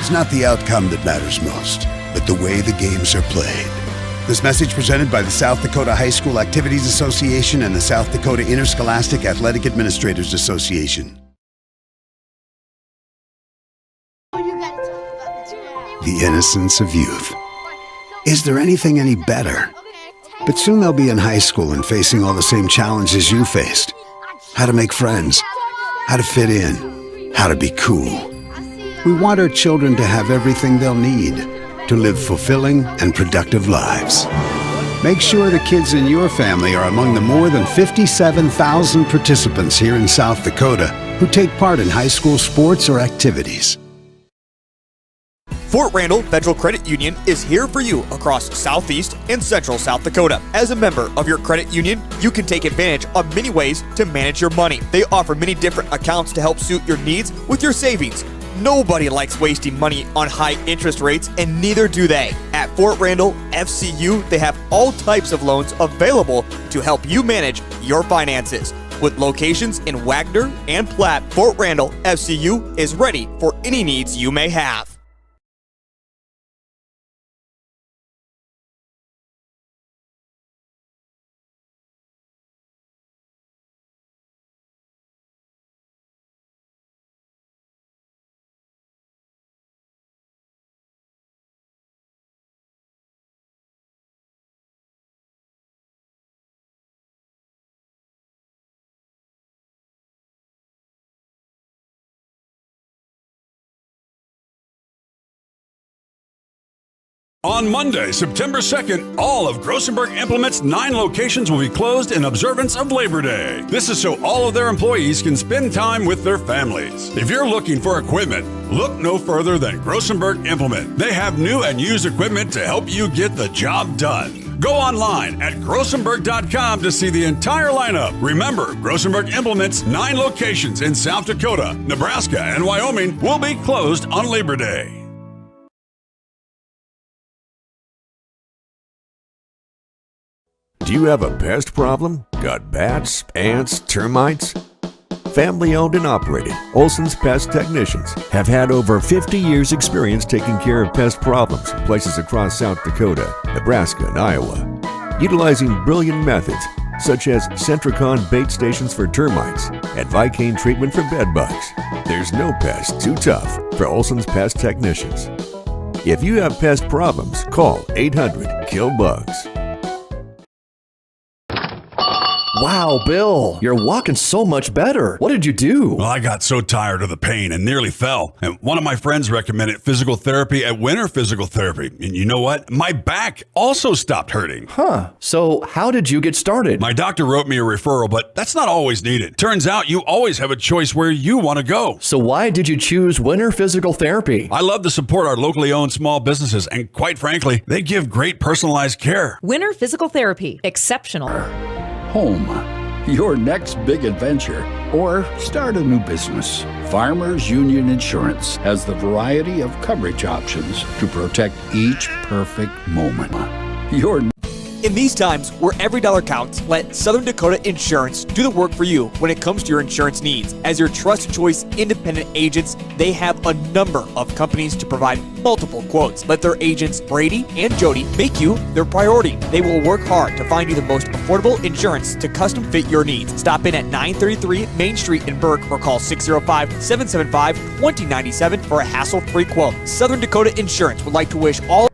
It's not the outcome that matters most, but the way the games are played. This message presented by the South Dakota High School Activities Association and the South Dakota Interscholastic Athletic Administrators Association. The innocence of youth. Is there anything any better? But soon they'll be in high school and facing all the same challenges you faced. How to make friends, how to fit in, how to be cool. We want our children to have everything they'll need to live fulfilling and productive lives. Make sure the kids in your family are among the more than 57,000 participants here in South Dakota who take part in high school sports or activities. Fort Randall Federal Credit Union is here for you across Southeast and Central South Dakota. As a member of your credit union, you can take advantage of many ways to manage your money. They offer many different accounts to help suit your needs with your savings. Nobody likes wasting money on high interest rates, and neither do they. At Fort Randall FCU, they have all types of loans available to help you manage your finances. With locations in Wagner and Platte, Fort Randall FCU is ready for any needs you may have. On Monday, September 2nd, all of Grossenberg Implement's 9 locations will be closed in observance of Labor Day. This is so all of their employees can spend time with their families. If you're looking for equipment, look no further than Grossenberg Implement. They have new and used equipment to help you get the job done. Go online at grossenberg.com to see the entire lineup. Remember, Grossenberg Implement's 9 locations in South Dakota, Nebraska, and Wyoming will be closed on Labor Day. Do you have a pest problem? Got bats, ants, termites? Family owned and operated, Olson's Pest Technicians have had over 50 years experience taking care of pest problems in places across South Dakota, Nebraska, and Iowa. Utilizing brilliant methods such as Centricon bait stations for termites and Vicane treatment for bed bugs. There's no pest too tough for Olson's Pest Technicians. If you have pest problems, call 800-KILL-BUGS. Wow, Bill, you're walking so much better. What did you do? Well, I got so tired of the pain and nearly fell. And one of my friends recommended physical therapy at Winter Physical Therapy. And you know what? My back also stopped hurting. Huh. So how did you get started? My doctor wrote me a referral, but that's not always needed. Turns out you always have a choice where you want to go. So why did you choose Winter Physical Therapy? I love to support our locally owned small businesses, and quite frankly, they give great personalized care. Winter Physical Therapy. Exceptional. Home, your next big adventure, or start a new business. Farmers Union Insurance has the variety of coverage options to protect each perfect moment. In these times where every dollar counts, let Southern Dakota Insurance do the work for you when it comes to your insurance needs. As your trust choice independent agents, they have a number of companies to provide multiple quotes. Let their agents, Brady and Jody, make you their priority. They will work hard to find you the most affordable insurance to custom fit your needs. Stop in at 933 Main Street in Burke or call 605-775-2097 for a hassle-free quote. Southern Dakota Insurance would like to wish all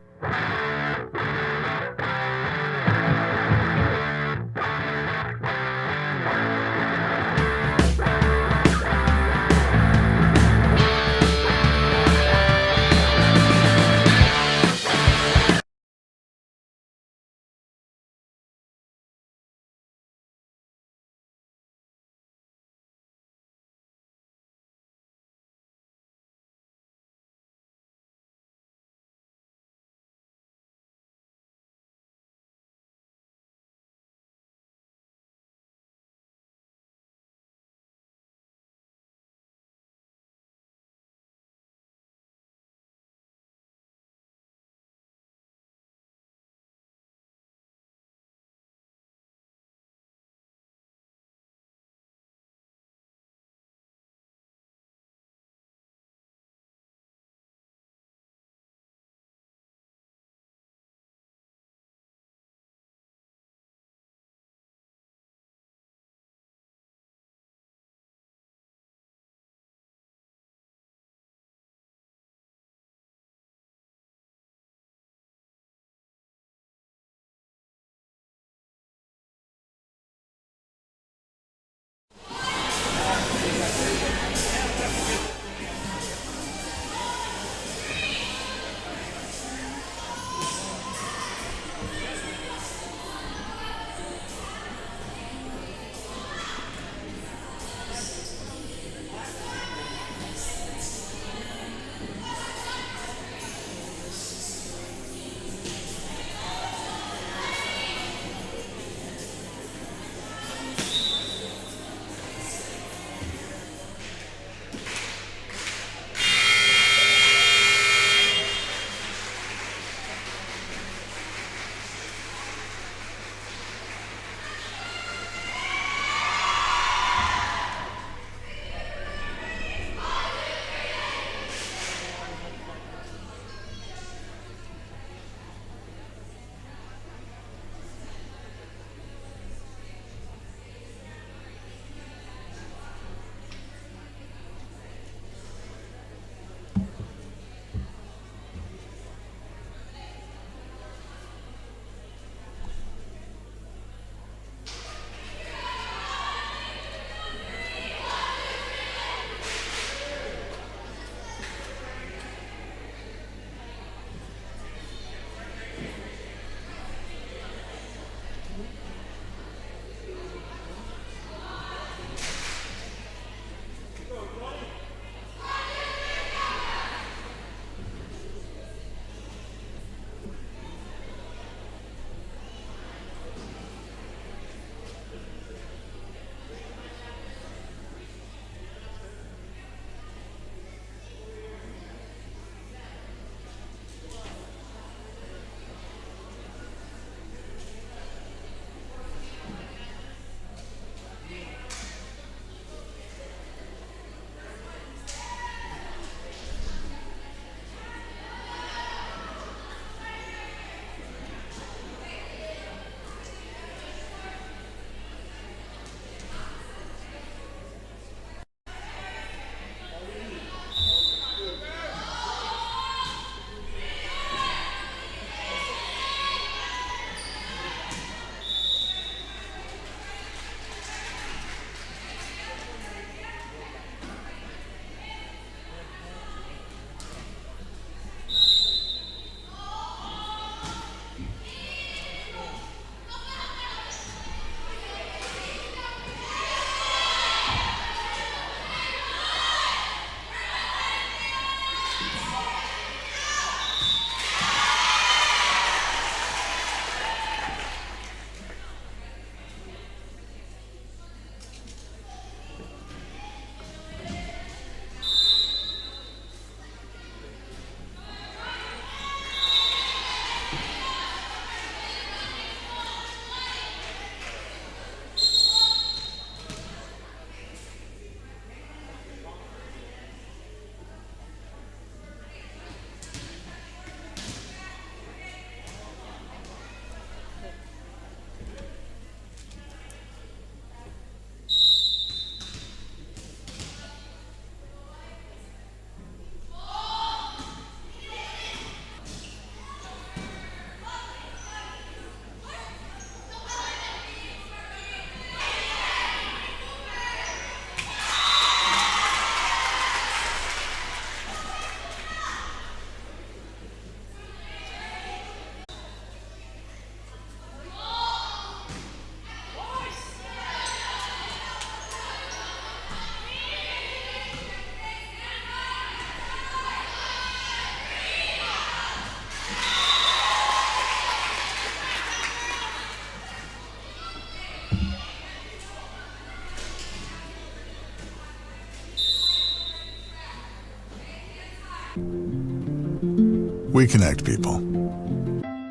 we connect people.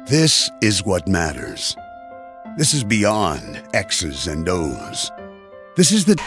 This is what matters. This is beyond X's and O's. This is the...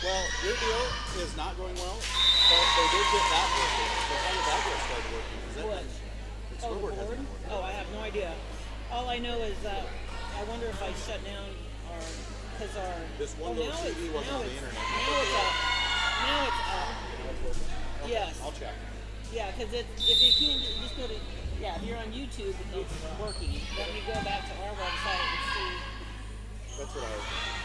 Well, your deal is not going well, but they did get that working. So how did that get started working? Is that What? the Oh, scoreboard the board? hasn't worked. Oh, I have no idea. All I know is that I wonder if I shut down our, because our. This one little TV wasn't on the internet. Now it's up. Now it's up. Okay, Yes. I'll check. Yeah, because if you can't, just go to, yeah, if you're on YouTube, it's working. Let me go back to our website and see. That's what I was on.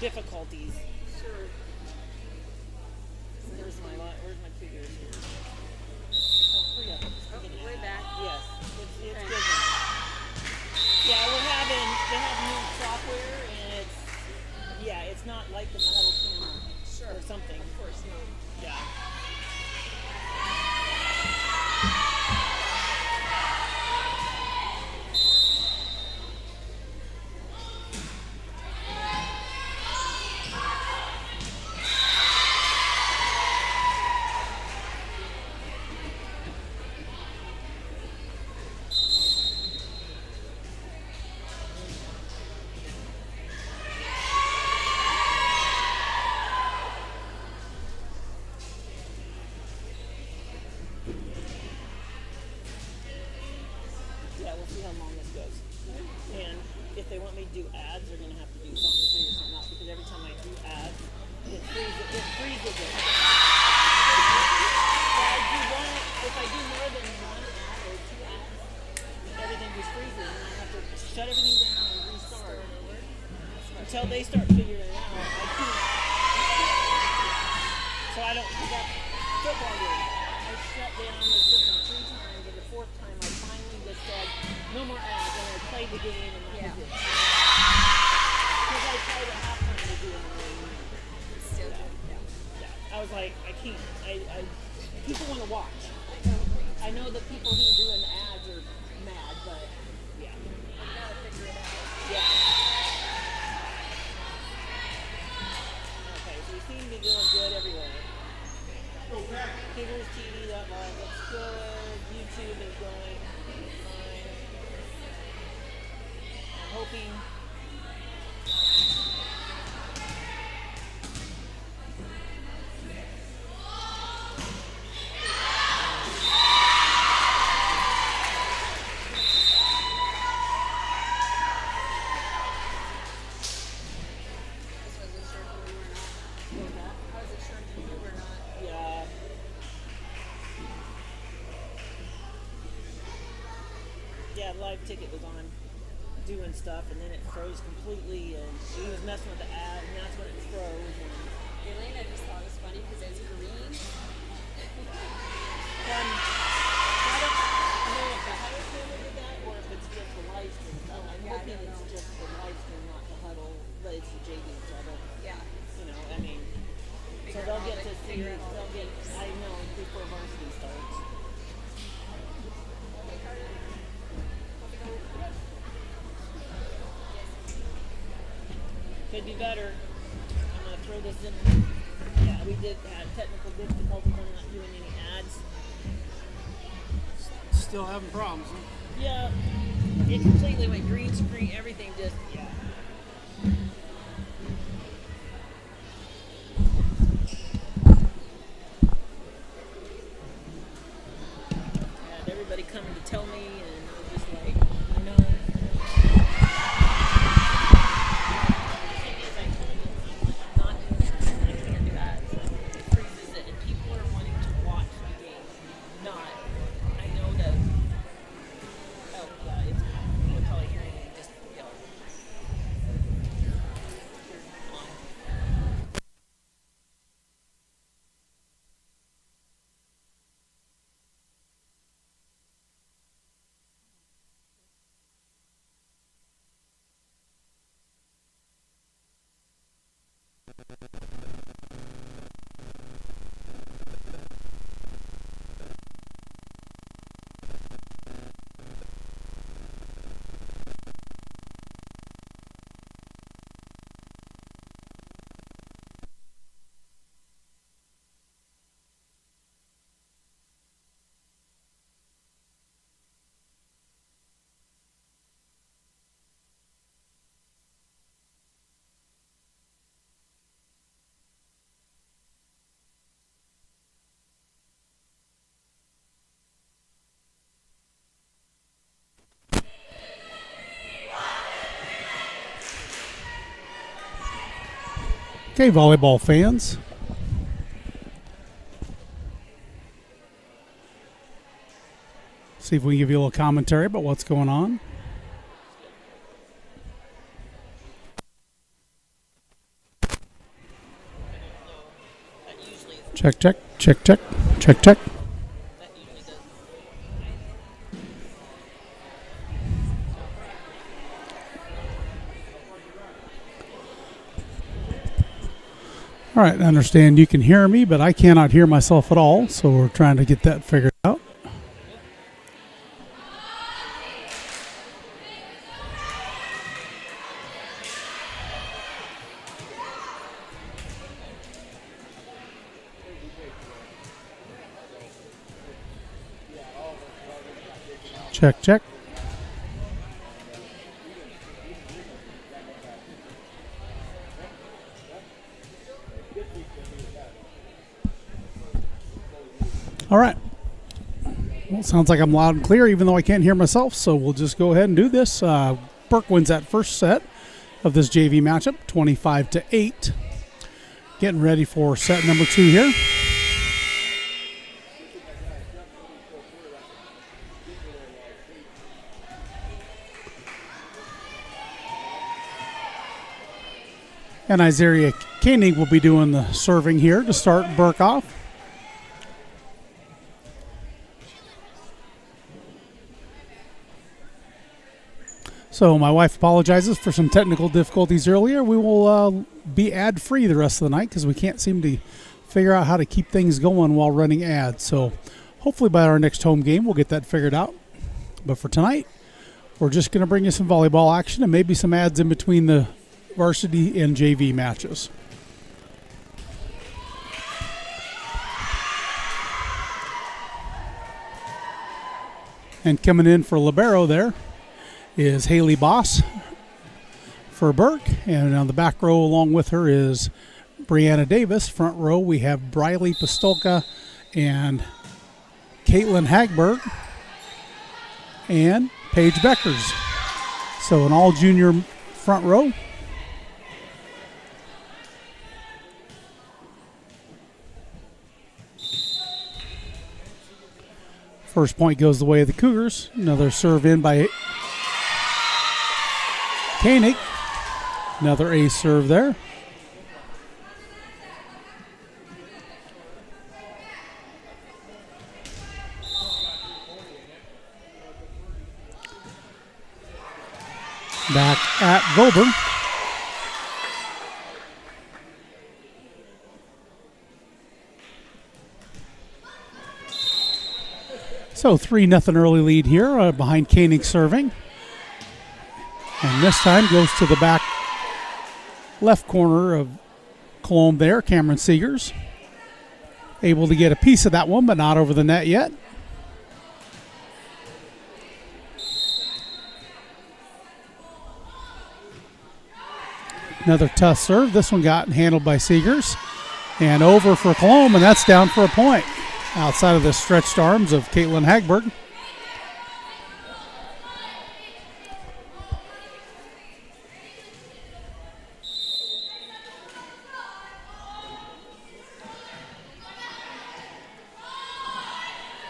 Difficulties. Sure. Where's my Cougars here? Oh, hurry up. Way back. Yes. It's good now. Yeah, they have new software and it's not like the model camera. Sure. Or something. Of course, no. Yeah. we'll see how long this goes. And if they want me to do ads, they're going to have to do something to figure something out, because every time I do ads, it freezes it. If I do more than one ad or two ads, everything just freezes, and I have to shut everything down and restart. Until they start figuring it out, I can't. So I don't, that football game, I shut down the system 3 times, and the 4th time I finally just said, no more ads, and I played the game, and that was it. Because I tried at halftime to do it in the morning. I was like, I can't. People want to watch. I know that people who are doing ads are mad, but yeah. I gotta figure it out. Yeah. Okay, so you seem to be doing good everywhere. Cougars TV, that live looks good. YouTube is going fine. I'm hoping. Live ticket was on doing stuff, and then it froze completely, and he was messing with the ad, and that's when it froze. Elena just thought it was funny because it's green. I don't know if the huddle camera did that, or if it's just the live stream. I'm hoping it's just the live stream, not the huddle, but it's the JV, so I mean, so they'll get to see, I know, before varsity starts. Could be better. I'm going to throw this in. Yeah, we did have technical difficulties on not doing any ads. Still having problems, huh? Yeah. It completely went green screen, everything just, yeah. Had everybody coming to tell me, and I was just like, I know. Okay, volleyball fans. See if we can give you a little commentary about what's going on. Check, check, check, check, check, check. All right, I understand you can hear me, but I cannot hear myself at all, so we're trying to get that figured out. Check, check. All right. Well, it sounds Sounds like I'm loud and clear, even though I can't hear myself, so we'll just go ahead and do this. Burke wins that first set of this JV matchup, 25-8. Getting ready for set number 2 here. And Isaiah Koenig will be doing the serving here to start Burke off. So my wife apologizes for some technical difficulties earlier. We will be ad-free the rest of the night because we can't seem to figure out how to keep things going while running ads. So hopefully by our next home game we'll get that figured out. But for tonight, we're just going to bring you some volleyball action and maybe some ads in between the varsity and JV matches. And coming in for libero there is Haley Boss for Burke. And on the back row along with her is Brianna Davis. Front row we have Briley Pistolka and Caitlin Hagberg and Paige Beckers. So an all junior front row. First point goes the way of the Cougars. Another serve in by Koenig. Another ace serve there. Back at Gober. So 3-0 early lead here behind Koenig serving. And this time goes to the back left corner of Colome there, Cameron Seegers. Able to get a piece of that one, but not over the net yet. Another tough serve. This one got handled by Seegers. And over for Colome, and that's down for a point. Outside of the stretched arms of Caitlin Hagberg.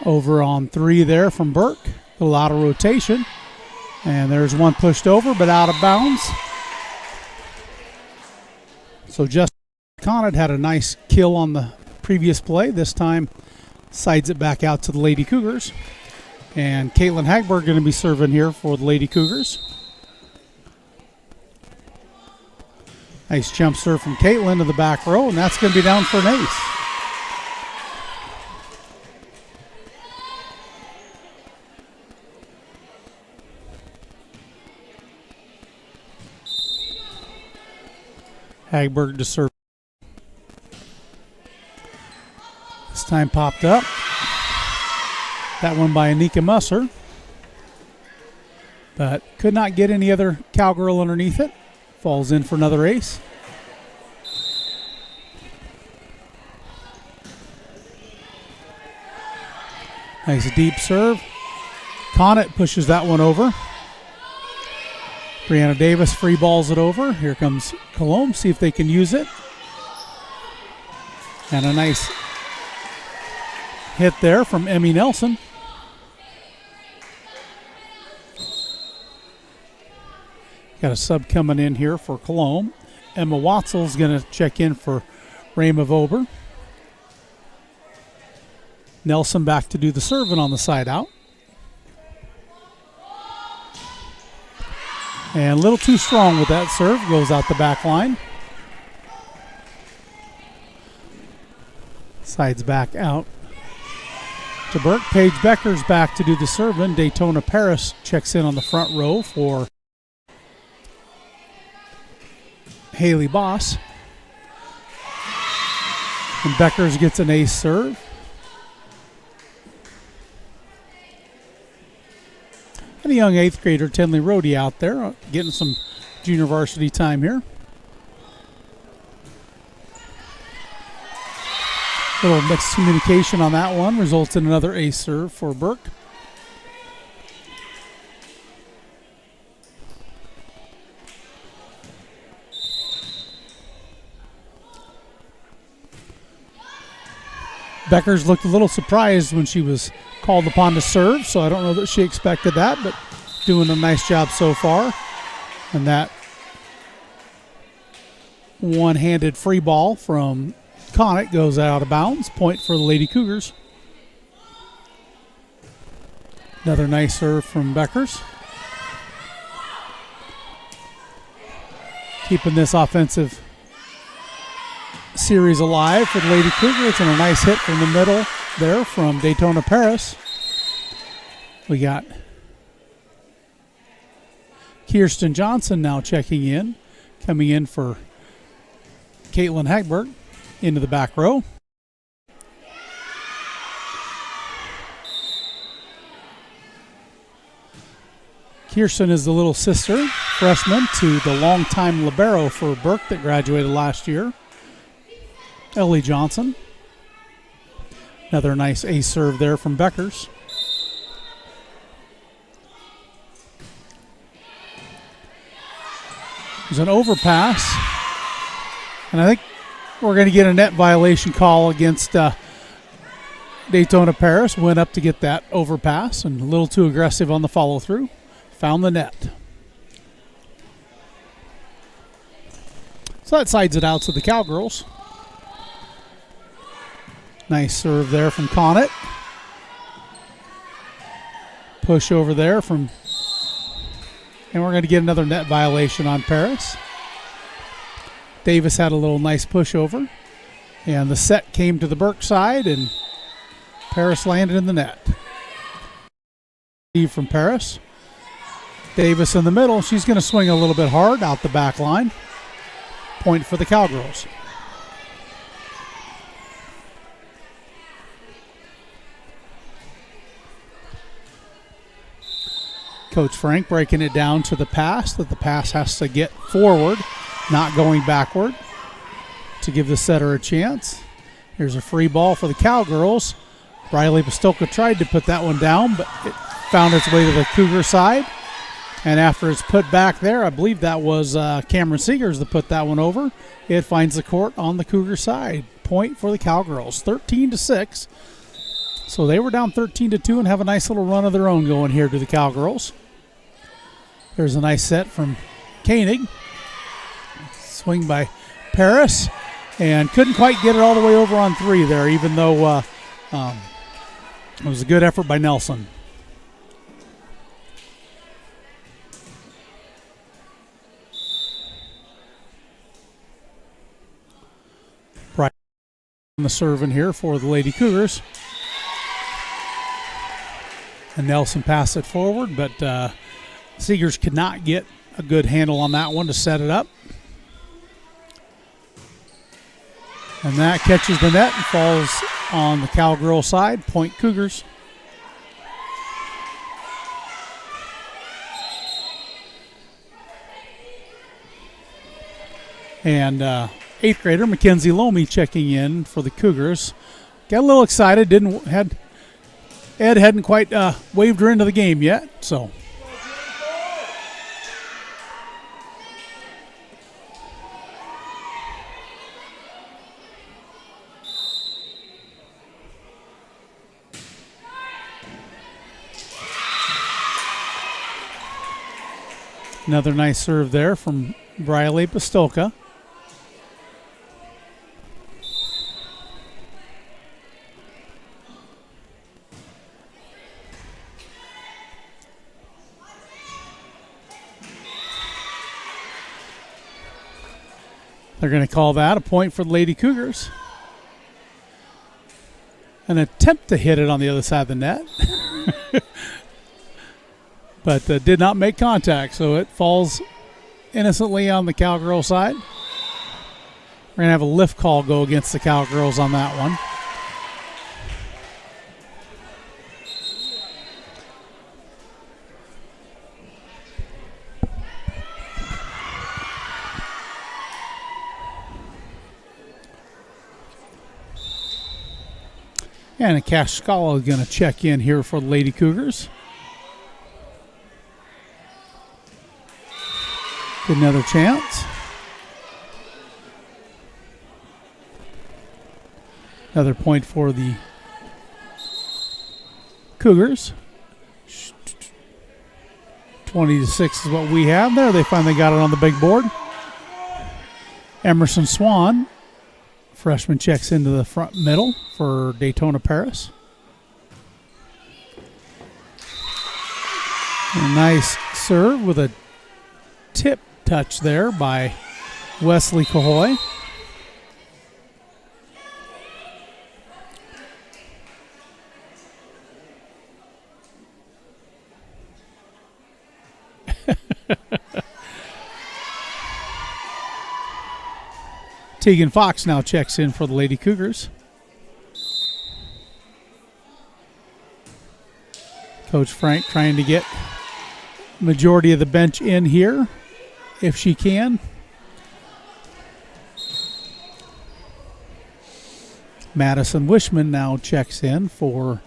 Over on 3 there from Burke. A lot of rotation. And there's one pushed over, but out of bounds. So Justin Conant had a nice kill on the previous play. This time sides it back out to the Lady Cougars. And Caitlin Hagberg going to be serving here for the Lady Cougars. Nice jump serve from Caitlin to the back row, and that's going to be down for an ace. Hagberg to serve. This time popped up. That one by Anika Musser. But could not get any other Cowgirl underneath it. Falls in for another ace. Nice deep serve. Conant pushes that one over. Brianna Davis free balls it over. Here comes Colome. See if they can use it. And a nice hit there from Emmy Nelson. Got a sub coming in here for Colome. Emma Watzel's going to check in for Rayma Vober. Nelson back to do the serving on the side out. And a little too strong with that serve. Goes out the back line. Sides back out to Burke. Paige Becker's back to do the serving. Daytona Paris checks in on the front row for Haley Boss. And Beckers gets an ace serve. And a young 8th grader, Tinley Rohde, out there getting some junior varsity time here. Little mixed communication on that one results in another ace serve for Burke. Beckers looked a little surprised when she was called upon to serve, so I don't know that she expected that, but doing a nice job so far. And that one-handed free ball from Conant goes out of bounds. Point for the Lady Cougars. Another nice serve from Beckers. Keeping this offensive series alive for the Lady Cougars, and a nice hit from the middle there from Daytona Paris. We got Kirsten Johnson now checking in, coming in for Caitlin Hagberg into the back row. Kirsten is the little sister, freshman, to the longtime libero for Burke that graduated last year, Ellie Johnson. Another nice ace serve there from Beckers. There's an overpass, and I think we're going to get a net violation call against Daytona Paris. Went up to get that overpass and a little too aggressive on the follow-through. Found the net. So that sides it out to the Cowgirls. Nice serve there from Conant. Push over there from, and we're going to get another net violation on Paris. Davis had a little nice push over, and the set came to the Burke side, and Paris landed in the net. From Paris. Davis in the middle. She's going to swing a little bit hard out the back line. Point for the Cowgirls. Coach Frank breaking it down to the pass, that the pass has to get forward, not going backward, to give the setter a chance. Here's a free ball for the Cowgirls. Riley Pastolka tried to put that one down, but it found its way to the Cougar side. And after it's put back there, I believe that was Cameron Seegers that put that one over. It finds the court on the Cougar side. Point for the Cowgirls, 13-6. So they were down 13-2 and have a nice little run of their own going here to the Cowgirls. There's a nice set from Koenig. Swing by Paris. And couldn't quite get it all the way over on three there, even though it was a good effort by Nelson. Right on the serving here for the Lady Cougars. And Nelson passed it forward, but Seegers could not get a good handle on that one to set it up. And that catches the net and falls on the Cowgirl side. Point Cougars. And 8th grader Mackenzie Lomi checking in for the Cougars. Got a little excited. Ed hadn't quite waved her into the game yet, so. Another nice serve there from Briley Pastolka. They're going to call that a point for the Lady Cougars. An attempt to hit it on the other side of the net. But did not make contact, so it falls innocently on the Cowgirl side. We're going to have a lift call go against the Cowgirls on that one. And Cash Scala is going to check in here for the Lady Cougars. Get another chance. Another point for the Cougars. 20-6 is what we have there. They finally got it on the big board. Emerson Swan, freshman, checks into the front middle for Daytona Paris. A nice serve with a tip touch there by Wesley Cahoy. Tegan Fox now checks in for the Lady Cougars. Coach Frank trying to get majority of the bench in here if she can. Madison Wishman now checks in for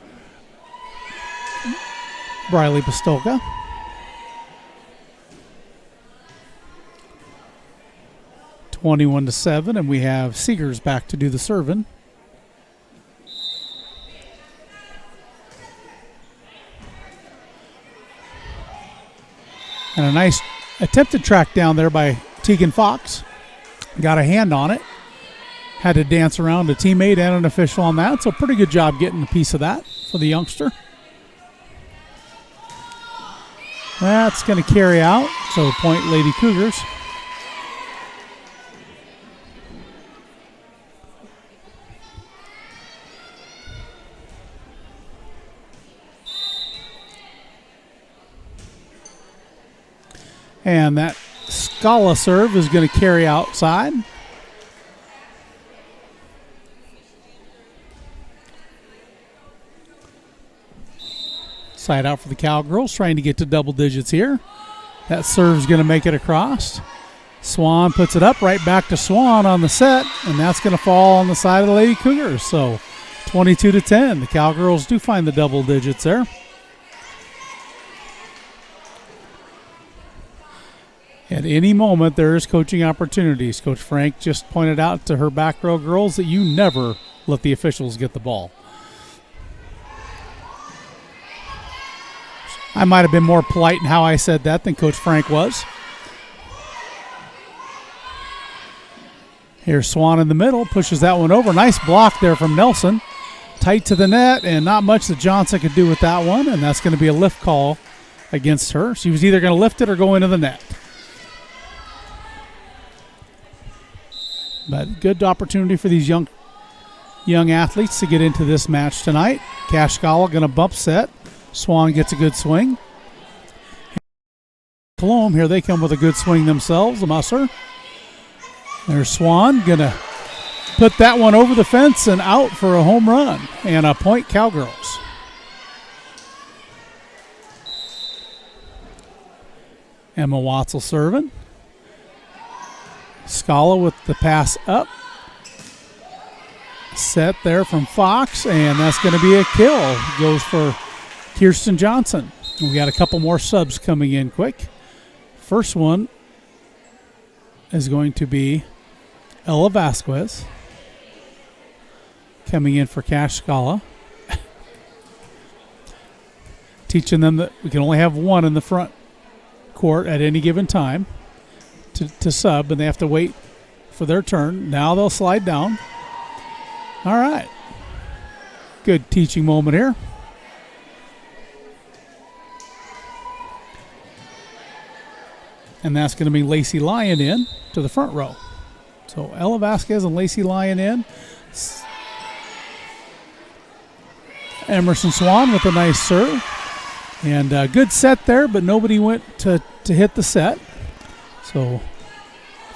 Briley Pistolka. 21-7, and we have Seegers back to do the serving. And a nice attempted track down there by Tegan Fox. Got a hand on it. Had to dance around a teammate and an official on that. So pretty good job getting a piece of that for the youngster. That's going to carry out. So point Lady Cougars. And that Scala serve is going to carry outside. Side out for the Cowgirls, trying to get to double digits here. That serve is going to make it across. Swan puts it up, right back to Swan on the set, and that's going to fall on the side of the Lady Cougars. So 22-10. The Cowgirls do find the double digits there. At any moment, there is coaching opportunities. Coach Frank just pointed out to her back row girls that you never let the officials get the ball. I might have been more polite in how I said that than Coach Frank was. Here's Swan in the middle, pushes that one over. Nice block there from Nelson. Tight to the net, and not much that Johnson could do with that one, and that's going to be a lift call against her. She was either going to lift it or go into the net. But good opportunity for these young athletes to get into this match tonight. Cash Scala going to bump set. Swan gets a good swing. Colome, here they come with a good swing themselves, the Musser. There's Swan going to put that one over the fence and out for a home run. And a point Cowgirls. Emma Watzel serving. Scala with the pass up. Set there from Fox, and that's going to be a kill. Goes for Kirsten Johnson. We got a couple more subs coming in quick. First one is going to be Ella Vasquez coming in for Cash Scala. Teaching them that we can only have one in the front court at any given time to sub, and they have to wait for their turn. Now they'll slide down. All right. Good teaching moment here. And that's going to be Lacey Lyon in to the front row. So Ella Vasquez and Lacey Lyon in. Emerson Swan with a nice serve. And a good set there, but nobody went to hit the set. So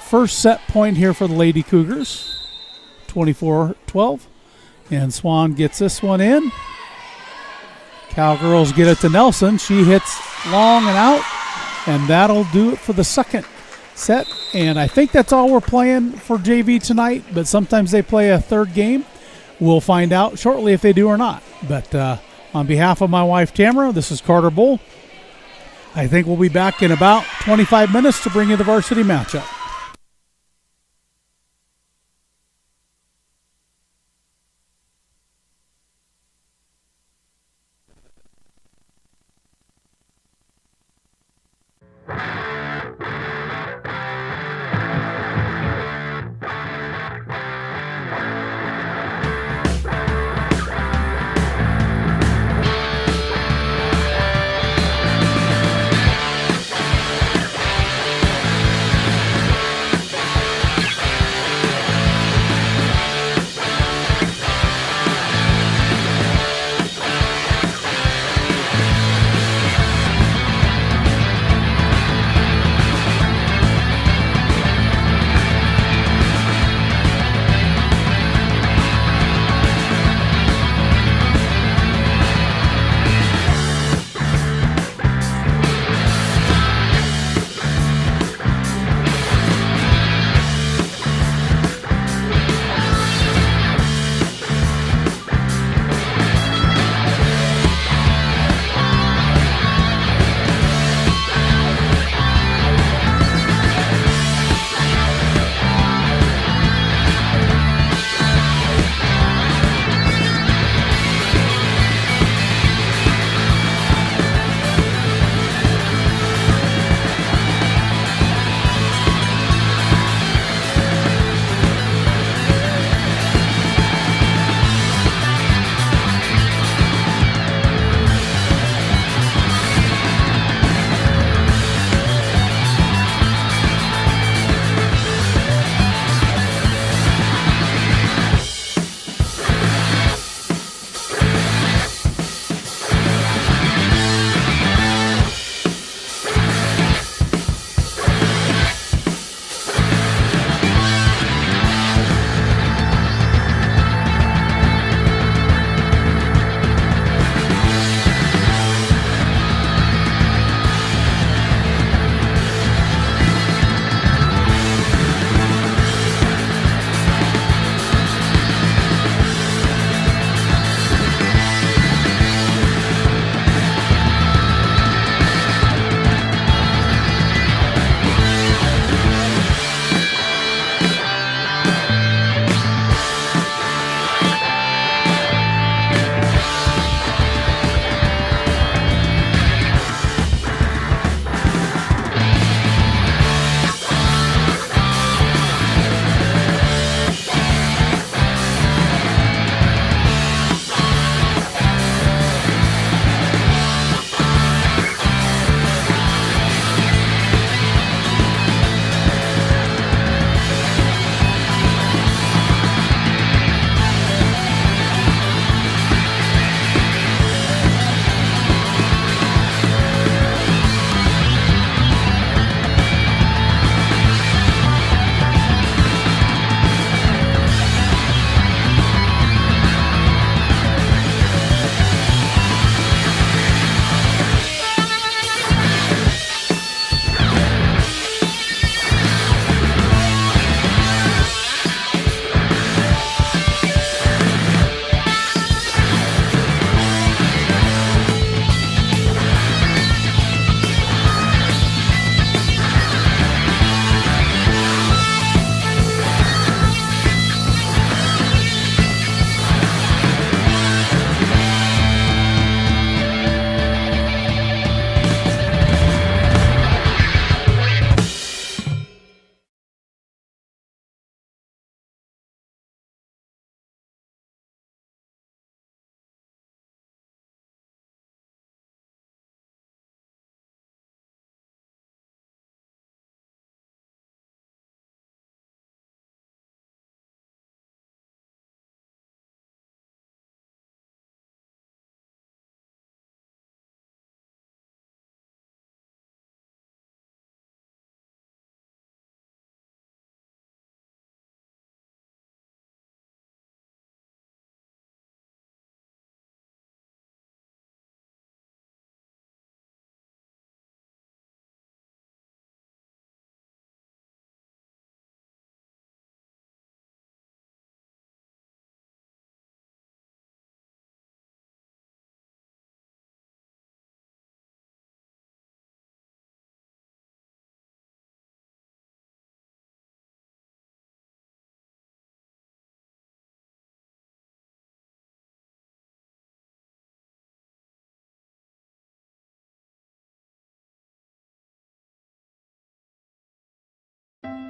first set point here for the Lady Cougars, 24-12. And Swan gets this one in. Cowgirls get it to Nelson. She hits long and out. And that'll do it for the second set. And I think that's all we're playing for JV tonight. But sometimes they play a third game. We'll find out shortly if they do or not. But on behalf of my wife, Tamara, this is Carter Bull. I think we'll be back in about 25 minutes to bring you the varsity matchup.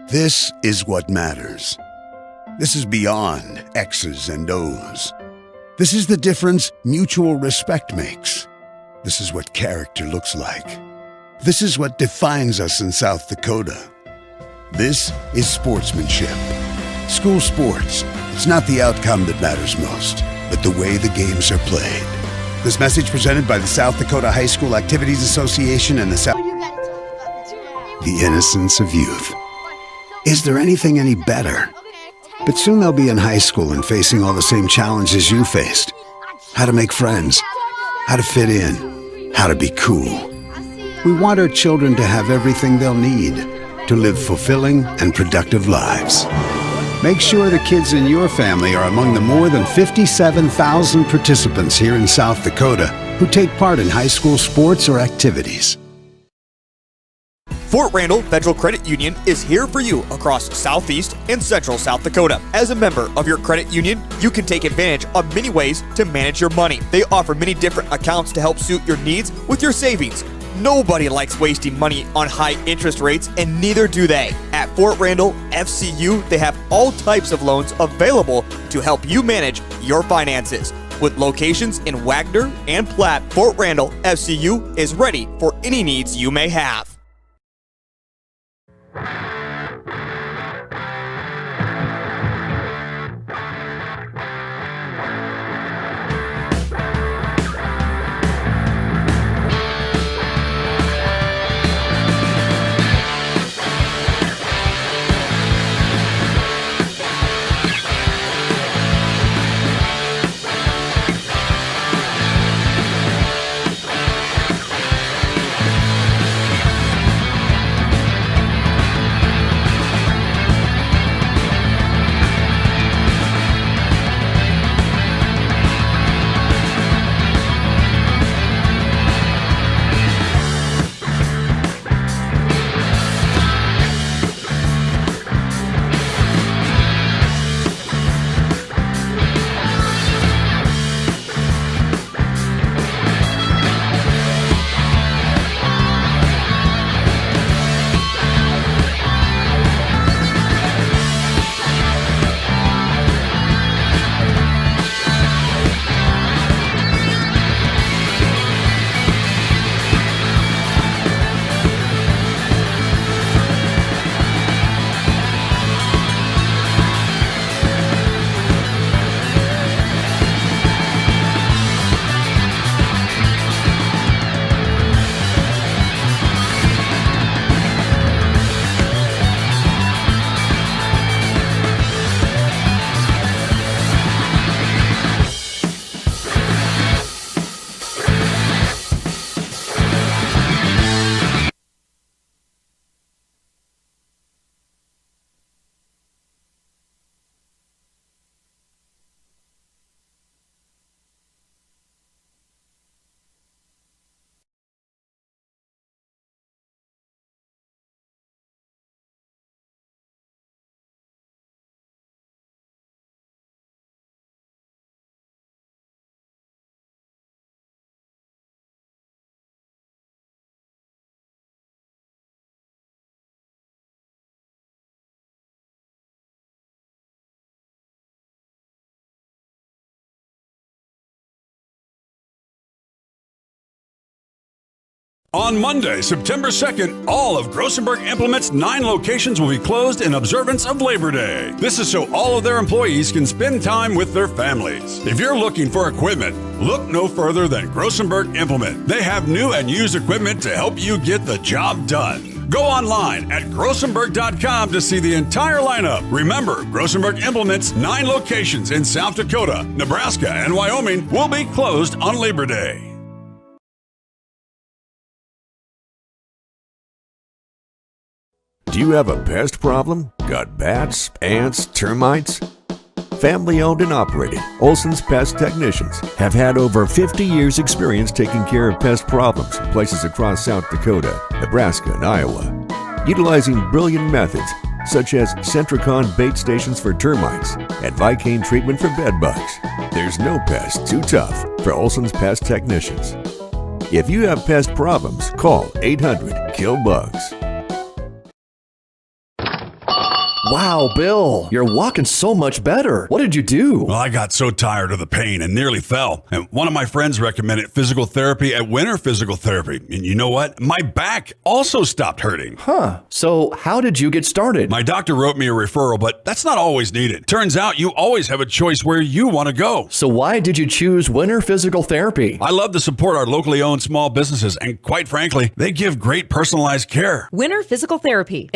This is what matters. This is beyond X's and O's. This is the difference mutual respect makes. This is what character looks like. This is what defines us in South Dakota. This is sportsmanship. School sports, it's not the outcome that matters most, but the way the games are played. This message presented by the South Dakota High School Activities Association and the innocence of youth. Is there anything any better? But soon they'll be in high school and facing all the same challenges you faced. How to make friends, how to fit in, how to be cool. We want our children to have everything they'll need to live fulfilling and productive lives. Make sure the kids in your family are among the more than 57,000 participants here in South Dakota who take part in high school sports or activities. Fort Randall Federal Credit Union is here for you across Southeast and Central South Dakota. As a member of your credit union, you can take advantage of many ways to manage your money. They offer many different accounts to help suit your needs with your savings. Nobody likes wasting money on high interest rates, and neither do they. At Fort Randall FCU, they have all types of loans available to help you manage your finances. With locations in Wagner and Platte, Fort Randall FCU is ready for any needs you may have. On Monday, September 2nd, all of Grossenberg Implement's 9 locations will be closed in observance of Labor Day. This is so all of their employees can spend time with their families. If you're looking for equipment, look no further than Grossenberg Implement. They have new and used equipment to help you get the job done. Go online at grossenberg.com to see the entire lineup. Remember, Grossenberg Implement's 9 locations in South Dakota, Nebraska, and Wyoming will be closed on Labor Day. Do you have a pest problem? Got bats, ants, termites? Family owned and operated, Olson's Pest Technicians have had over 50 years experience taking care of pest problems in places across South Dakota, Nebraska, and Iowa. Utilizing brilliant methods such as Centricon bait stations for termites and Vicane treatment for bed bugs, there's no pest too tough for Olson's Pest Technicians. If you have pest problems, call 800-KILL-BUGS. Wow, Bill, you're walking so much better. What did you do? Well, I got so tired of the pain and nearly fell. And one of my friends recommended physical therapy at Winter Physical Therapy. And you know what? My back also stopped hurting. Huh. So how did you get started? My doctor wrote me a referral, but that's not always needed. Turns out you always have a choice where you want to go. So why did you choose Winter Physical Therapy? I love to support our locally owned small businesses, and quite frankly, they give great personalized care. Winter Physical Therapy.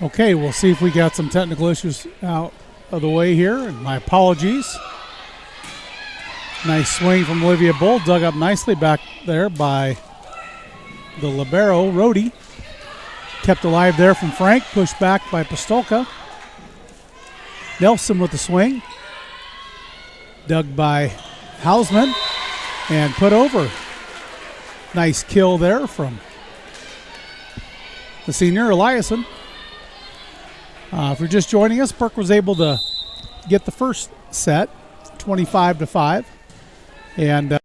Okay, we'll see if we got some technical issues out of the way here. And my apologies. Nice swing from Olivia Bull, dug up nicely back there by the libero, Rhodey. Kept alive there from Frank, pushed back by Pistolka. Nelson with the swing. Dug by Hausman and put over. Nice kill there from the senior, Eliason. If you're just joining us, Burke was able to get the first set, 25-5. And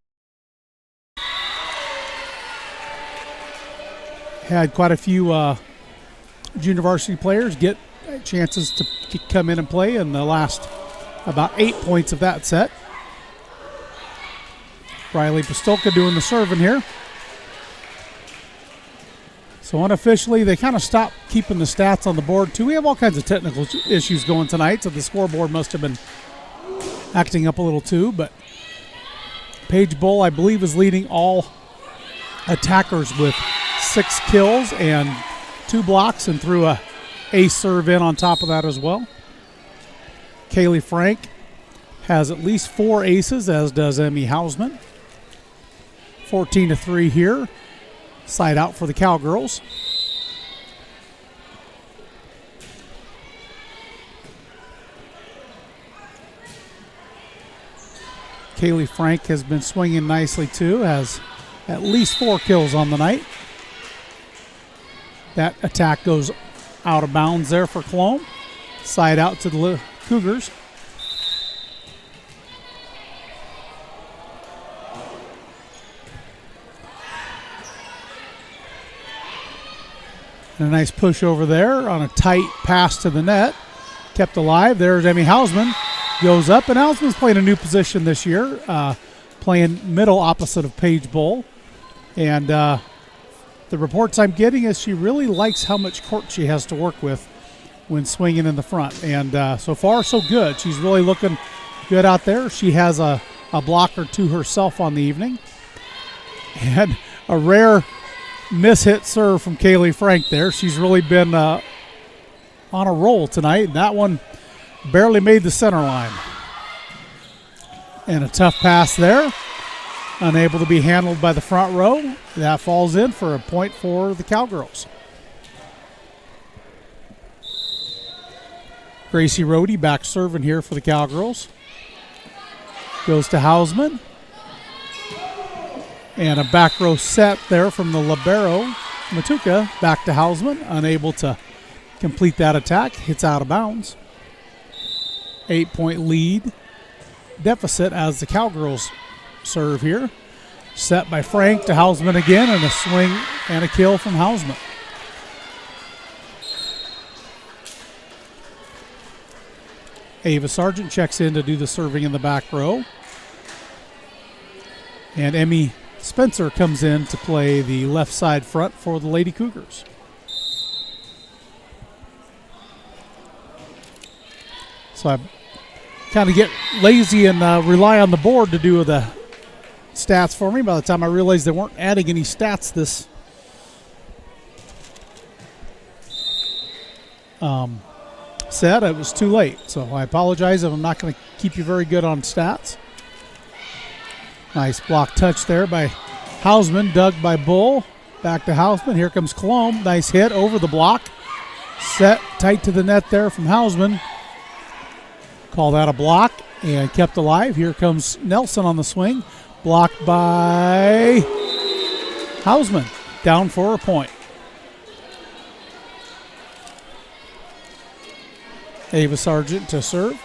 had quite a few junior varsity players get chances to come in and play in the last about 8 points of that set. Riley Pistolka doing the serving here. So unofficially, they kind of stopped keeping the stats on the board too. We have all kinds of technical issues going tonight, so the scoreboard must have been acting up a little too. But Paige Bull, I believe, is leading all attackers with 6 kills and 2 blocks, and threw a ace serve in on top of that as well. Kaylee Frank has at least 4 aces, as does Emmy Hausman. 14-3 here. Side out for the Cowgirls. Kaylee Frank has been swinging nicely too, has at least 4 kills on the night. That attack goes out of bounds there for Colome. Side out to the Cougars. And a nice push over there on a tight pass to the net. Kept alive. There's Emmy Hausman. Goes up, and Hausman's playing a new position this year, playing middle opposite of Paige Bull. And the reports I'm getting is she really likes how much court she has to work with when swinging in the front. And so far, so good. She's really looking good out there. She has a block or 2 herself on the evening. And a rare miss-hit serve from Kaylee Frank there. She's really been on a roll tonight. And that one barely made the center line. And a tough pass there. Unable to be handled by the front row. That falls in for a point for the Cowgirls. Gracie Rhodey back serving here for the Cowgirls. Goes to Hausman. And a back row set there from the libero, Matuka, back to Hausman. Unable to complete that attack. Hits out of bounds. 8-point lead deficit as the Cowgirls serve here. Set by Frank to Hausman again, and a swing and a kill from Hausman. Ava Sargent checks in to do the serving in the back row. And Emmy Spencer comes in to play the left side front for the Lady Cougars. So I kind of get lazy and rely on the board to do the stats for me. By the time I realized they weren't adding any stats this set, it was too late. So I apologize if I'm not going to keep you very good on stats. Nice block touch there by Hausman, dug by Bull. Back to Hausman. Here comes Colome. Nice hit over the block. Set tight to the net there from Hausman. Call that a block and kept alive. Here comes Nelson on the swing. Blocked by Hausman. Down for a point. Ava Sargent to serve.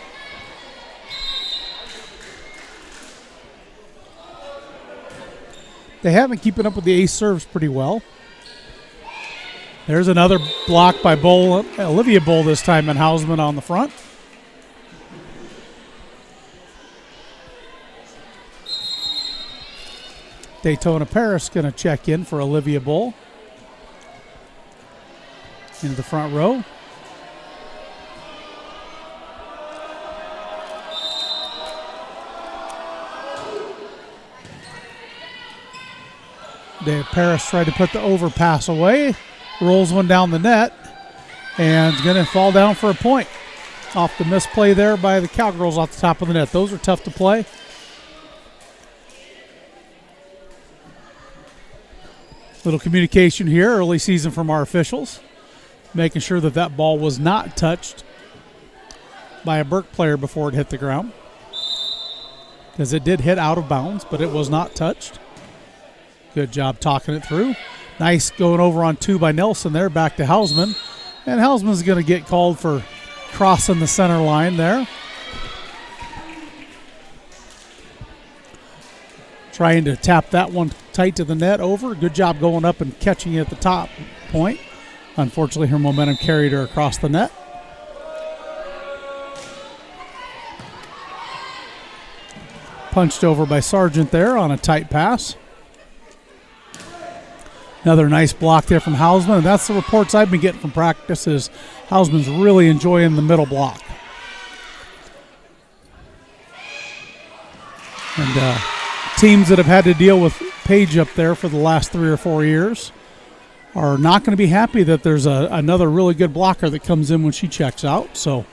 They have been keeping up with the ace serves pretty well. There's another block by Bull, Olivia Bull this time, and Hausman on the front. Daytona Paris going to check in for Olivia Bull. Into the front row. Paris tried to put the overpass away. Rolls one down the net. And it's going to fall down for a point off the misplay there by the Cowgirls off the top of the net. Those are tough to play. Little communication here, early season from our officials, making sure that that ball was not touched by a Burke player before it hit the ground, because it did hit out of bounds, but it was not touched. Good job talking it through. Nice going over on 2 by Nelson there, back to Hausman. And Hausman's going to get called for crossing the center line there. Trying to tap that one tight to the net over. Good job going up and catching it at the top point. Unfortunately, her momentum carried her across the net. Punched over by Sargent there on a tight pass. Another nice block there from Hausman, and that's the reports I've been getting from practice is Hausman's really enjoying the middle block. And teams that have had to deal with Paige up there for the last 3 or 4 years are not going to be happy that there's another really good blocker that comes in when she checks out. So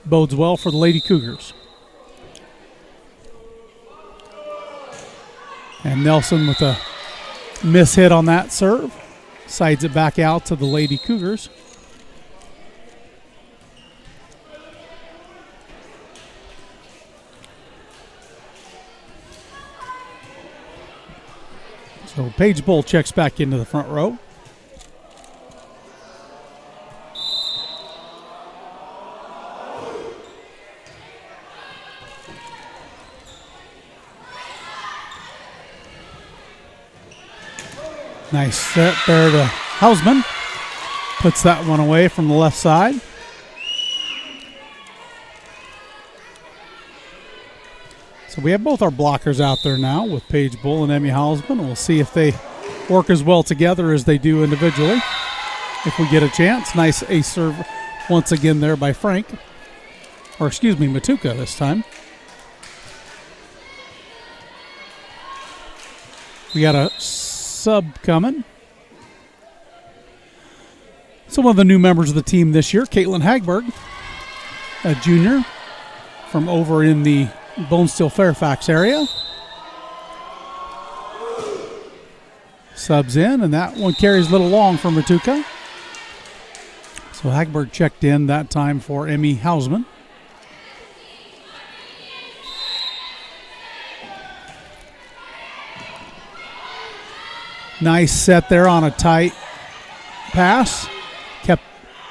bodes well for the Lady Cougars. And Nelson with a miss hit on that serve. Sides it back out to the Lady Cougars. So Paige Bull checks back into the front row. Nice set there to Hausman. Puts that one away from the left side. So we have both our blockers out there now with Paige Bull and Emmy Hausman. We'll see if they work as well together as they do individually, if we get a chance. Nice ace serve once again there by Frank. Or excuse me, Matuka this time. We got a sub coming. So one of the new members of the team this year, Caitlin Hagberg, a junior from over in the Bonesteel Fairfax area. Subs in, and that one carries a little long for Matuka. So Hagberg checked in that time for Emmy Hausman. Nice set there on a tight pass. Kept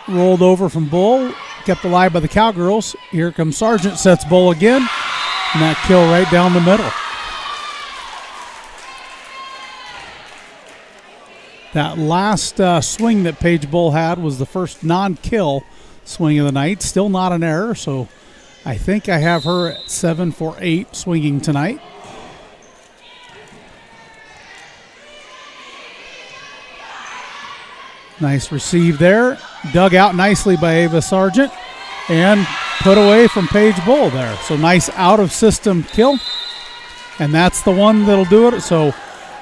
rolled over from Bull. Kept alive by the Cowgirls. Here comes Sargent, sets Bull again. And that kill right down the middle. That last swing that Paige Bull had was the first non-kill swing of the night. Still not an error, so I think I have her at 7 for 8 swinging tonight. Nice receive there. Dug out nicely by Ava Sargent. And put away from Paige Bull there. So nice out-of-system kill. And that's the one that'll do it. So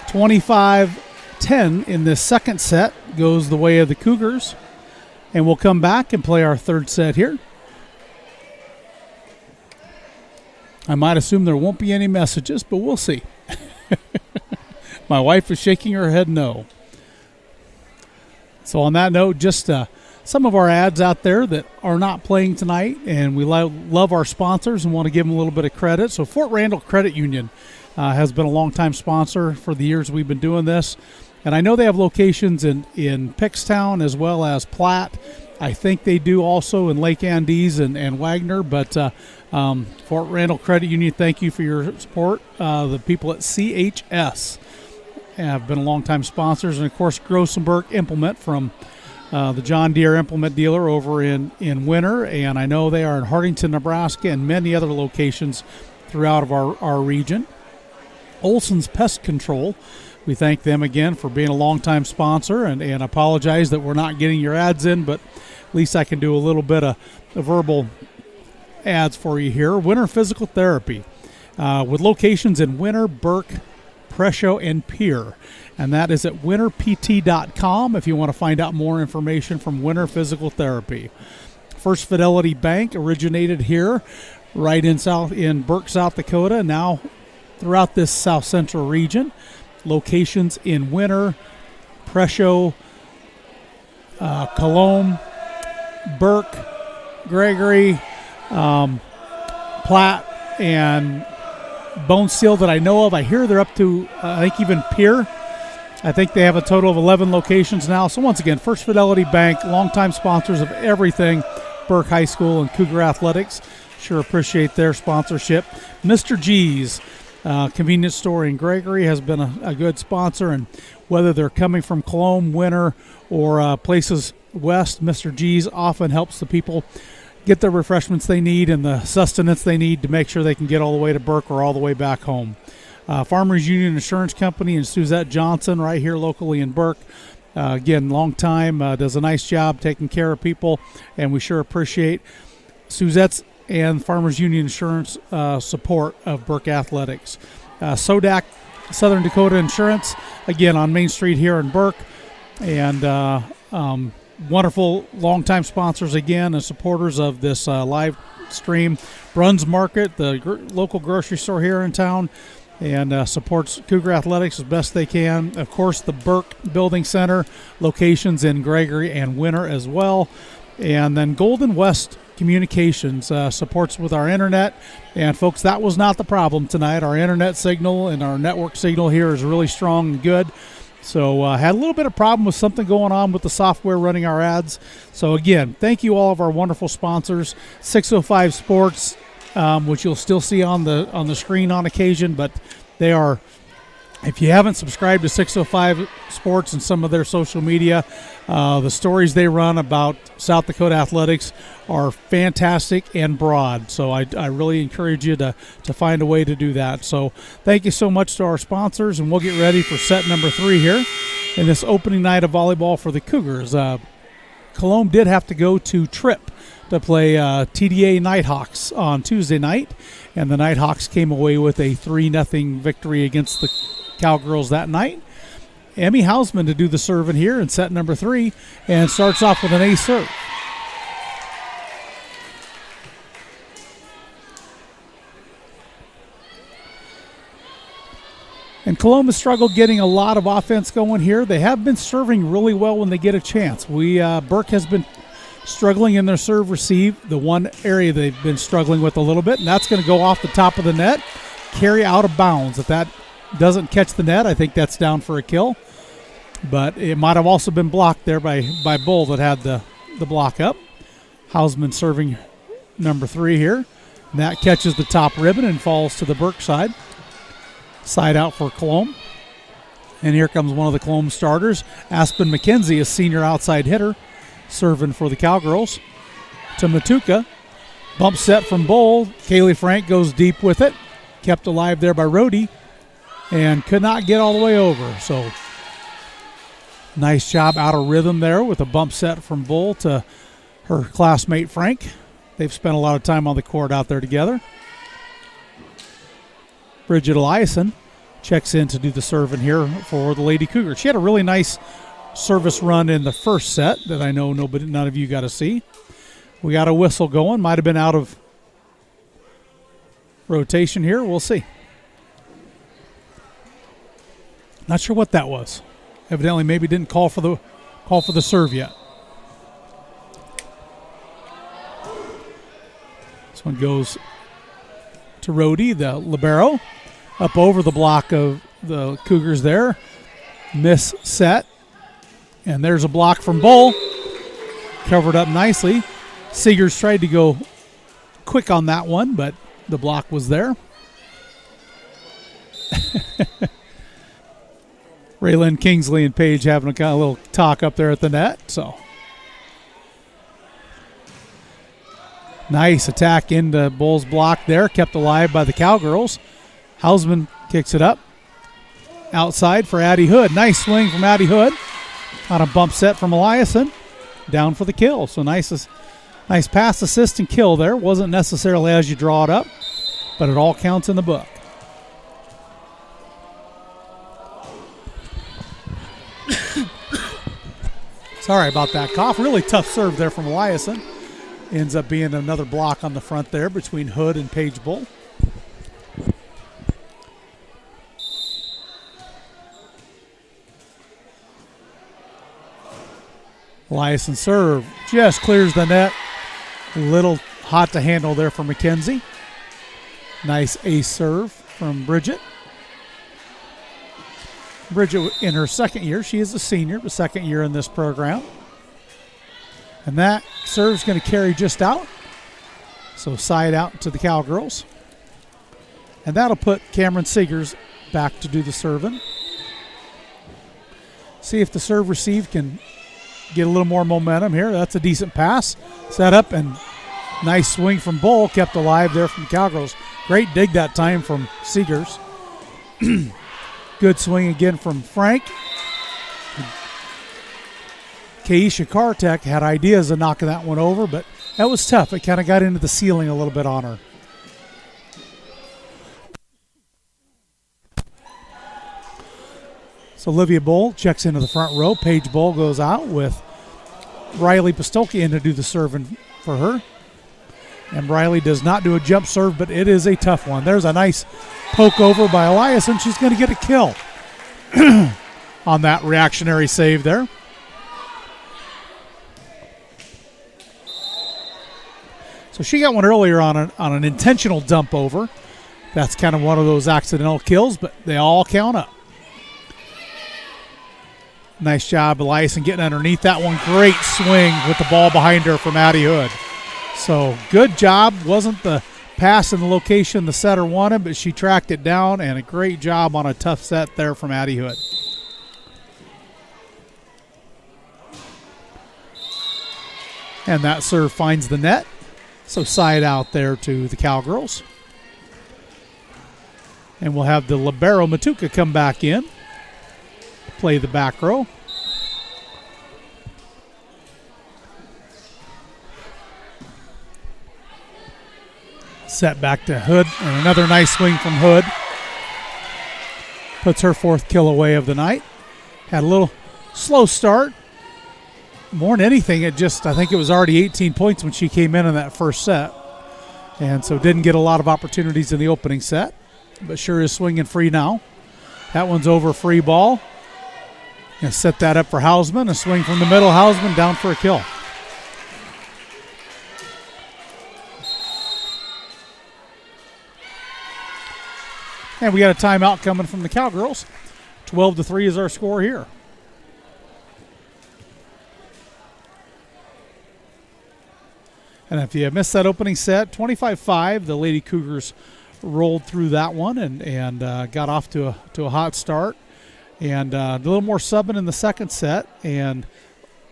25-10 in this second set goes the way of the Cougars. And we'll come back and play our third set here. I might assume there won't be any messages, but we'll see. My wife is shaking her head no. So on that note, just some of our ads out there that are not playing tonight, and we love our sponsors and want to give them a little bit of credit. So Fort Randall Credit Union has been a longtime sponsor for the years we've been doing this. And I know they have locations in Pickstown as well as Platte. I think they do also in Lake Andes and Wagner. But Fort Randall Credit Union, thank you for your support. The people at CHS have been longtime sponsors. And, of course, Grossenberg Implement from the John Deere implement dealer over in Winter, and I know they are in Hardington, Nebraska, and many other locations throughout of our region. Olson's Pest Control, we thank them again for being a longtime sponsor, and apologize that we're not getting your ads in, but at least I can do a little bit of verbal ads for you here. Winter Physical Therapy, with locations in Winter, Burke, Presho, and Pier. And that is at winterpt.com if you want to find out more information from Winter Physical Therapy. First Fidelity Bank originated here right in Burke, South Dakota, now throughout this south central region. Locations in Winter, Presho, Colome, Burke, Gregory, Platte, and Bone Steel that I know of. I hear they're up to, I think, even Pier. I think they have a total of 11 locations now. So once again, First Fidelity Bank, longtime sponsors of everything Burke High School and Cougar Athletics. Sure appreciate their sponsorship. Mr. G's convenience store in Gregory has been a good sponsor, and whether they're coming from Colome, Winter, or places west, Mr. G's often helps the people get the refreshments they need and the sustenance they need to make sure they can get all the way to Burke or all the way back home. Farmers Union Insurance Company and Suzette Johnson right here locally in Burke. Again, long time, does a nice job taking care of people, and we sure appreciate Suzette's and Farmers Union Insurance support of Burke Athletics. Sodak, Southern Dakota Insurance, again on Main Street here in Burke, and wonderful longtime sponsors again and supporters of this live stream. Bruns Market, the local grocery store here in town, and supports Cougar Athletics as best they can. Of course, the Burke Building Center, locations in Gregory and Winter as well. And then Golden West Communications supports with our internet. And folks, that was not the problem tonight. Our internet signal and our network signal here is really strong and good. So had a little bit of problem with something going on with the software running our ads. So again, thank you all of our wonderful sponsors. 605 Sports, which you'll still see on the screen on occasion, but they are, if you haven't subscribed to 605 Sports and some of their social media, the stories they run about South Dakota athletics are fantastic and broad. So I really encourage you to find a way to do that. So thank you so much to our sponsors, and we'll get ready for set number 3 here in this opening night of volleyball for the Cougars. Colome did have to go to Tripp to play TDA Nighthawks on Tuesday night, and the Nighthawks came away with a 3-0 victory against the Cowgirls that night. Emmy Hausman to do the serving here in set number 3, and starts off with an ace serve. And Colome has struggled getting a lot of offense going here. They have been serving really well when they get a chance. Burke has been struggling in their serve receive, the one area they've been struggling with a little bit, and that's going to go off the top of the net, carry out of bounds. If that doesn't catch the net, I think that's down for a kill. But it might have also been blocked there by Bull that had the block up. Hausman serving number 3 here. And that catches the top ribbon and falls to the Burke side. Side out for Colome. And here comes one of the Colome starters. Aspen McKenzie, a senior outside hitter, serving for the Cowgirls. To Matuka. Bump set from Bull. Kaylee Frank goes deep with it. Kept alive there by Rhodey. And could not get all the way over. So nice job out of rhythm there with a bump set from Bull to her classmate Frank. They've spent a lot of time on the court out there together. Bridget Eliason checks in to do the serving here for the Lady Cougars. She had a really nice service run in the first set that I know none of you got to see. We got a whistle going. Might have been out of rotation here. We'll see. Not sure what that was. Evidently, maybe didn't call for the serve yet. This one goes to Rhodey, the libero, up over the block of the Cougars there. Miss set. And there's a block from Bull. Covered up nicely. Seegers tried to go quick on that one, but the block was there. Raylan Kingsley and Paige having a kind of little talk up there at the net. So nice attack into Bull's block there, kept alive by the Cowgirls. Hausman kicks it up. Outside for Addie Hood. Nice swing from Addie Hood on a bump set from Eliason. Down for the kill. So nice pass, assist, and kill there. Wasn't necessarily as you draw it up, but it all counts in the book. Sorry about that cough. Really tough serve there from Eliason. Ends up being another block on the front there between Hood and Paige Bull. Eliason serve just clears the net. A little hot to handle there for McKenzie. Nice ace serve from Bridget. Bridget in her second year. She is a senior, the second year in this program. And that serve's going to carry just out. So side out to the Cowgirls. And that'll put Cameron Seegers back to do the serving. See if the serve receive can get a little more momentum here. That's a decent pass. Set up and nice swing from Bull. Kept alive there from Cowgirls. Great dig that time from Seegers. Good swing again from Frank. Keisha Kartek had ideas of knocking that one over, but that was tough. It kind of got into the ceiling a little bit on her. So Olivia Bull checks into the front row. Paige Bull goes out with Riley Pistolke in to do the serving for her. And Riley does not do a jump serve, but it is a tough one. There's a nice poke over by Elias, and she's going to get a kill on that reactionary save there. So she got one earlier on an intentional dump over. That's kind of one of those accidental kills, but they all count up. Nice job, Eliason getting underneath that one. Great swing with the ball behind her from Addie Hood. So good job. Wasn't the pass in the location the setter wanted, but she tracked it down, and a great job on a tough set there from Addie Hood. And that serve finds the net. So side out there to the Cowgirls. And we'll have the libero Matuka come back in. Play the back row. Set back to Hood, and another nice swing from Hood. Puts her fourth kill away of the night. Had a little slow start. More than anything, I think it was already 18 points when she came in that first set. And so didn't get a lot of opportunities in the opening set, but sure is swinging free now. That one's over, free ball. Gonna set that up for Hausman. A swing from the middle. Hausman down for a kill. And we got a timeout coming from the Cowgirls. 12-3 is our score here. And if you missed that opening set, 25-5, the Lady Cougars rolled through that one and got off to a hot start. And a little more subbing in the second set, and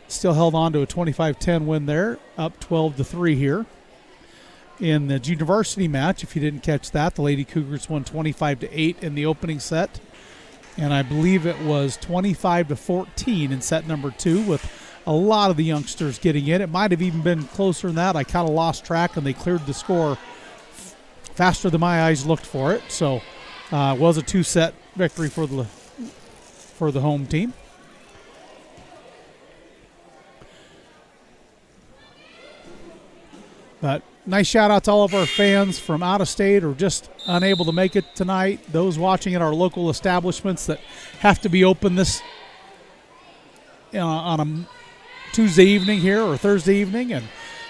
still held on to a 25-10 win there, up 12-3 here. In the junior varsity match, if you didn't catch that, the Lady Cougars won 25-8 in the opening set. And I believe it was 25-14 in set number 2 with a lot of the youngsters getting in. It might have even been closer than that. I kind of lost track, and they cleared the score faster than my eyes looked for it. So it was a 2-set victory for the home team. But nice shout out to all of our fans from out of state or just unable to make it tonight. Those watching at our local establishments that have to be open this on a Tuesday evening here or Thursday evening. And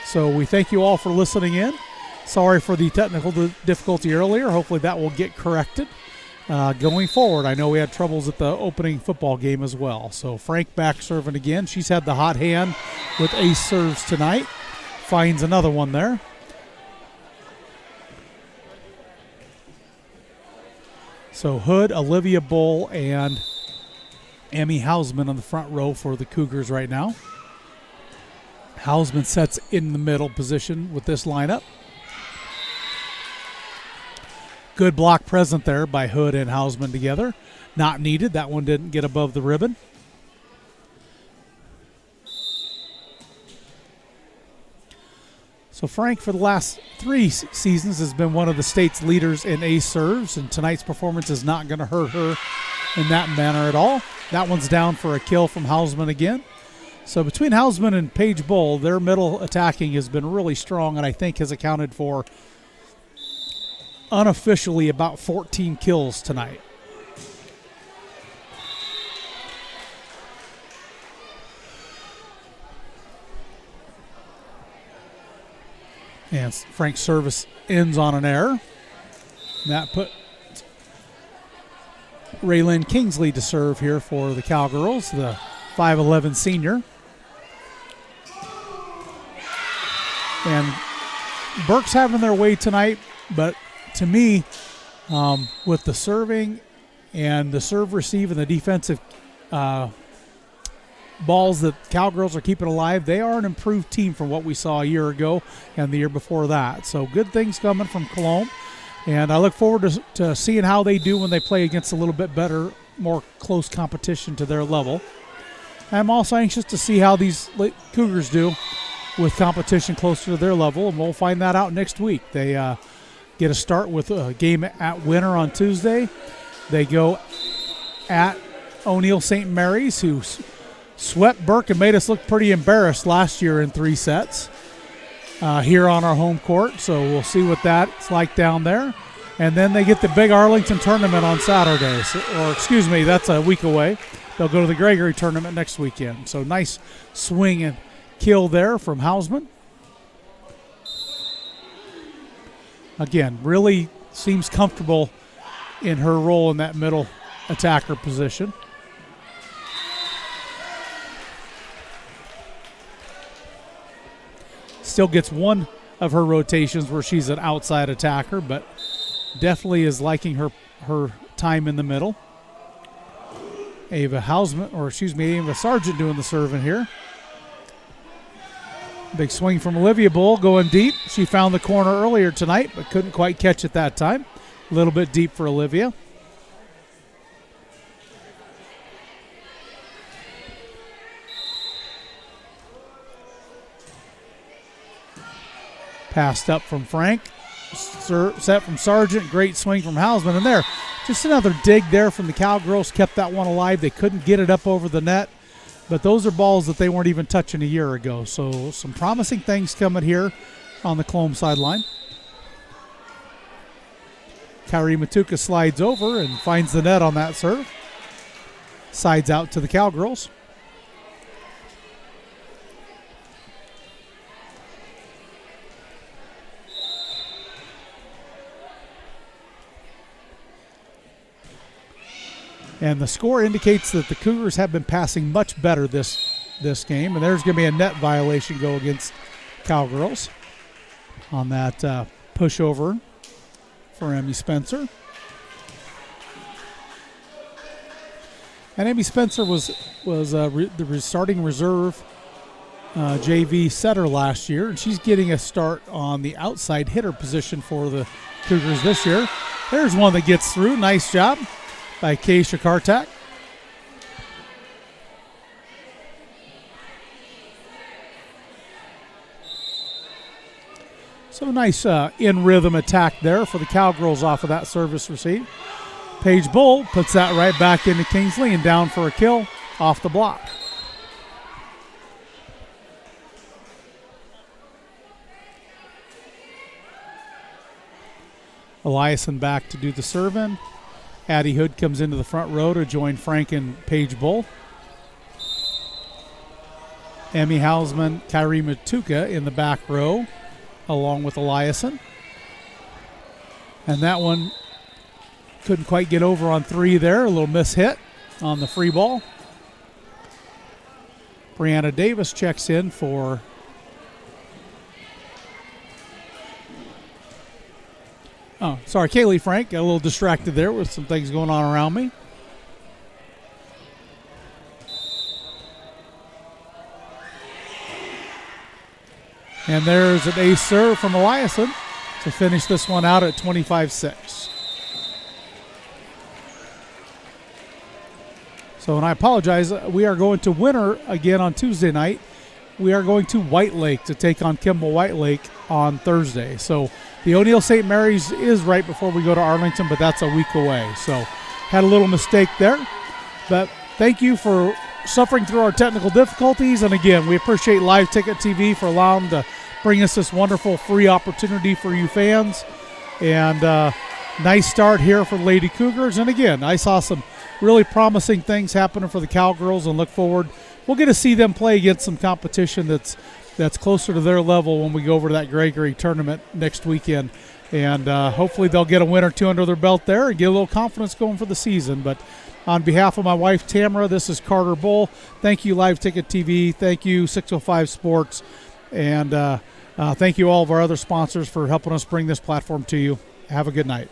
so we thank you all for listening in. Sorry for the technical difficulty earlier. Hopefully that will get corrected going forward. I know we had troubles at the opening football game as well. So Frank back serving again. She's had the hot hand with ace serves tonight. Finds another one there. So Hood, Olivia Bull, and Emmy Hausman on the front row for the Cougars right now. Hausman sets in the middle position with this lineup. Good block present there by Hood and Hausman together. Not needed. That one didn't get above the ribbon. So Frank, for the last 3 seasons, has been one of the state's leaders in ace serves, and tonight's performance is not going to hurt her in that manner at all. That one's down for a kill from Hausman again. So between Hausman and Paige Bull, their middle attacking has been really strong, and I think has accounted for unofficially about 14 kills tonight. And Frank's service ends on an error. That put Raylyn Kingsley to serve here for the Cowgirls, the 5'11 senior. And Burke's having their way tonight, but to me, with the serving and the serve receive and the defensive balls that Cowgirls are keeping alive, they are an improved team from what we saw a year ago and the year before that. So good things coming from Colome, and I look forward to seeing how they do when they play against a little bit better, more close competition to their level. I'm also anxious to see how these Cougars do with competition closer to their level, and we'll find that out next week. They get a start with a game at Winter on Tuesday. They go at O'Neill St. Mary's, who swept Burke and made us look pretty embarrassed last year in 3 sets here on our home court. So we'll see what that's like down there. And then they get the big Arlington tournament on Saturday. That's a week away. They'll go to the Gregory tournament next weekend. So nice swing and kill there from Hausman. Again, really seems comfortable in her role in that middle attacker position. Still gets one of her rotations where she's an outside attacker, but definitely is liking her time in the middle. Ava Sargent doing the serving here. Big swing from Olivia Bull going deep. She found the corner earlier tonight, but couldn't quite catch it that time. A little bit deep for Olivia. Passed up from Frank. Set from Sargent. Great swing from Hausman. And there, just another dig there from the Cowgirls. Kept that one alive. They couldn't get it up over the net. But those are balls that they weren't even touching a year ago. So some promising things coming here on the Colome sideline. Kyrie Matuka slides over and finds the net on that serve. Sides out to the Cowgirls. And the score indicates that the Cougars have been passing much better this game. And there's going to be a net violation go against Cowgirls on that pushover for Emmy Spencer. And Emmy Spencer was the starting reserve JV setter last year. And she's getting a start on the outside hitter position for the Cougars this year. There's one that gets through. Nice job by Keisha Kartak. So nice in-rhythm attack there for the Cowgirls off of that service receive. Paige Bull puts that right back into Kingsley and down for a kill off the block. Eliason back to do the serve-in. Addie Hood comes into the front row to join Frank and Paige Bull. Emmy Hausman, Kyrie Matuka in the back row, along with Eliason. And that one couldn't quite get over on 3 there. A little mishit on the free ball. Brianna Davis checks in for Kaylee Frank. Got a little distracted there with some things going on around me. And there's an ace serve from Eliason to finish this one out at 25-6. So, and I apologize, we are going to Winter again on Tuesday night. We are going to White Lake to take on Kimball White Lake on Thursday. So the O'Neill St. Mary's is right before we go to Arlington, but that's a week away. So had a little mistake there. But thank you for suffering through our technical difficulties. And again, we appreciate Live Ticket TV for allowing to bring us this wonderful free opportunity for you fans. And nice start here for the Lady Cougars. And again, I saw some really promising things happening for the Cowgirls and look forward. We'll get to see them play against some competition that's closer to their level when we go over to that Gregory tournament next weekend. And hopefully they'll get a win or two under their belt there and get a little confidence going for the season. But on behalf of my wife, Tamara, this is Carter Bull. Thank you, Live Ticket TV. Thank you, 605 Sports. And thank you all of our other sponsors for helping us bring this platform to you. Have a good night.